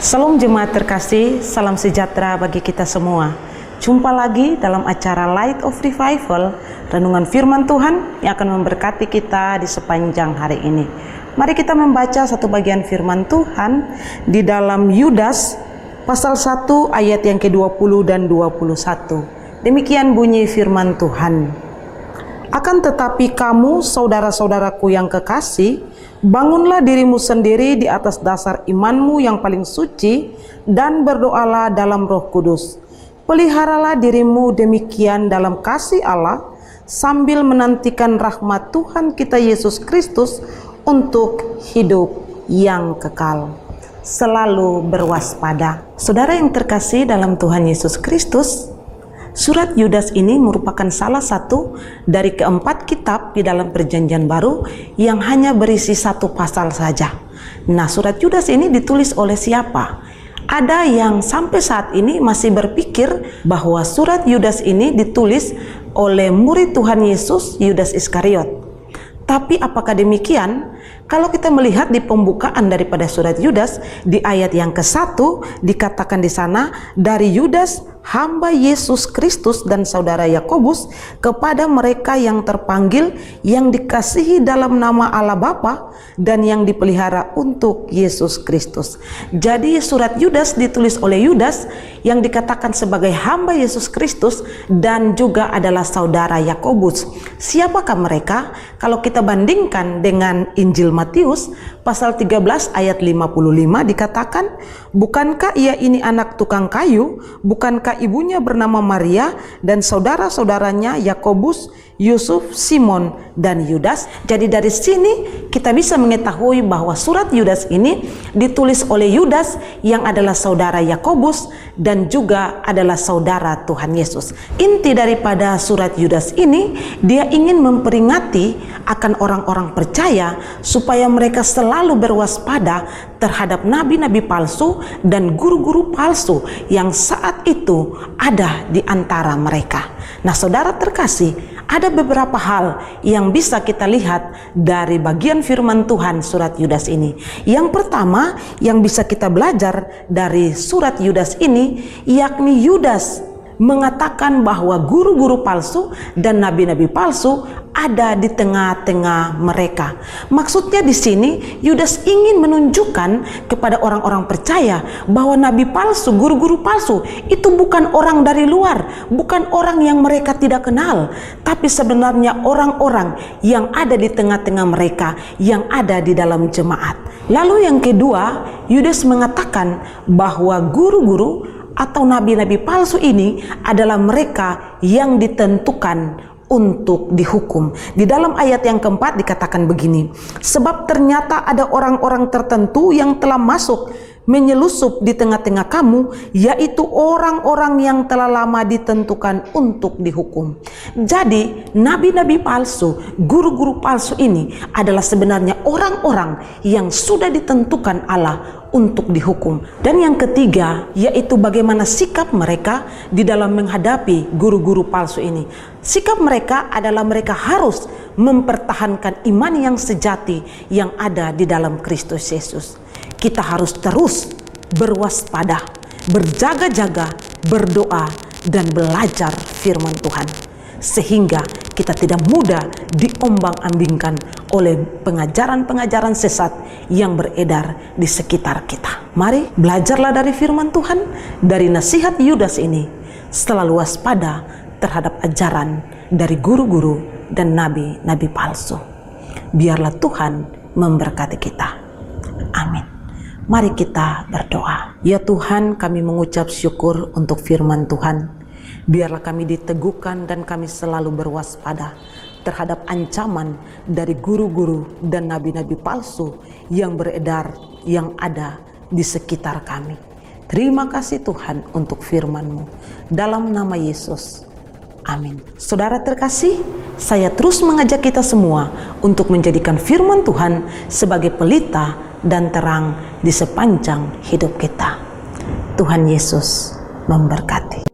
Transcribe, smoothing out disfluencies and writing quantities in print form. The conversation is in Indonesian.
Salam jemaat terkasih, salam sejahtera bagi kita semua. Jumpa lagi dalam acara Light of Revival, renungan firman Tuhan yang akan memberkati kita di sepanjang hari ini. Mari kita membaca satu bagian firman Tuhan di dalam Yudas pasal 1 ayat yang ke-20 dan 21. Demikian bunyi firman Tuhan. Akan tetapi kamu, saudara-saudaraku yang kekasih, bangunlah dirimu sendiri di atas dasar imanmu yang paling suci dan berdoalah dalam Roh Kudus. Peliharalah dirimu demikian dalam kasih Allah sambil menantikan rahmat Tuhan kita Yesus Kristus untuk hidup yang kekal. Selalu berwaspada. Saudara yang terkasih dalam Tuhan Yesus Kristus, surat Yudas ini merupakan salah satu dari keempat kitab di dalam Perjanjian Baru yang hanya berisi satu pasal saja. Nah, surat Yudas ini ditulis oleh siapa? Ada yang sampai saat ini masih berpikir bahwa surat Yudas ini ditulis oleh murid Tuhan Yesus, Yudas Iskariot. Tapi apakah demikian? Kalau kita melihat di pembukaan daripada surat Yudas, di ayat yang ke-1 dikatakan di sana, dari Yudas hamba Yesus Kristus dan saudara Yakobus, kepada mereka yang terpanggil, yang dikasihi dalam nama Allah Bapa dan yang dipelihara untuk Yesus Kristus. Jadi surat Yudas ditulis oleh Yudas yang dikatakan sebagai hamba Yesus Kristus dan juga adalah saudara Yakobus. Siapakah mereka? Kalau kita bandingkan dengan Injil Matius pasal 13 ayat 55 dikatakan, bukankah ia ini anak tukang kayu? Bukankah ibunya bernama Maria dan saudara-saudaranya Yakobus, Yusuf, Simon, dan Yudas? Jadi dari sini kita bisa mengetahui bahwa surat Yudas ini ditulis oleh Yudas yang adalah saudara Yakobus dan juga adalah saudara Tuhan Yesus. Inti daripada surat Yudas ini, dia ingin memperingati akan orang-orang percaya supaya mereka selalu berwaspada terhadap nabi-nabi palsu dan guru-guru palsu yang saat itu ada di antara mereka. Nah, saudara terkasih, ada beberapa hal yang bisa kita lihat dari bagian firman Tuhan surat Yudas ini. Yang pertama yang bisa kita belajar dari surat Yudas ini, yakni Yudas mengatakan bahwa guru-guru palsu dan nabi-nabi palsu ada di tengah-tengah mereka. Maksudnya di sini Yudas ingin menunjukkan kepada orang-orang percaya bahwa nabi palsu, guru-guru palsu itu bukan orang dari luar, bukan orang yang mereka tidak kenal, tapi sebenarnya orang-orang yang ada di tengah-tengah mereka, yang ada di dalam jemaat. Lalu yang kedua, Yudas mengatakan bahwa guru-guru atau nabi-nabi palsu ini adalah mereka yang ditentukan untuk dihukum. Di dalam ayat yang keempat dikatakan begini, sebab ternyata ada orang-orang tertentu yang telah masuk menyelusup di tengah-tengah kamu, yaitu orang-orang yang telah lama ditentukan untuk dihukum. Jadi nabi-nabi palsu, guru-guru palsu ini adalah sebenarnya orang-orang yang sudah ditentukan Allah untuk dihukum. Dan yang ketiga, yaitu bagaimana sikap mereka di dalam menghadapi guru-guru palsu ini. Sikap mereka adalah mereka harus mempertahankan iman yang sejati yang ada di dalam Kristus Yesus. Kita harus terus berwaspada, berjaga-jaga, berdoa, dan belajar firman Tuhan, sehingga kita tidak mudah diombang-ambingkan oleh pengajaran-pengajaran sesat yang beredar di sekitar kita. Mari belajarlah dari firman Tuhan, dari nasihat Yudas ini, selalu waspada terhadap ajaran dari guru-guru dan nabi-nabi palsu. Biarlah Tuhan memberkati kita. Amin. Mari kita berdoa. Ya Tuhan, kami mengucap syukur untuk firman Tuhan. Biarlah kami diteguhkan dan kami selalu berwaspada terhadap ancaman dari guru-guru dan nabi-nabi palsu yang beredar, yang ada di sekitar kami. Terima kasih Tuhan untuk firman-Mu. Dalam nama Yesus. Amin. Saudara terkasih, saya terus mengajak kita semua untuk menjadikan firman Tuhan sebagai pelita dan terang di sepanjang hidup kita. Tuhan Yesus memberkati.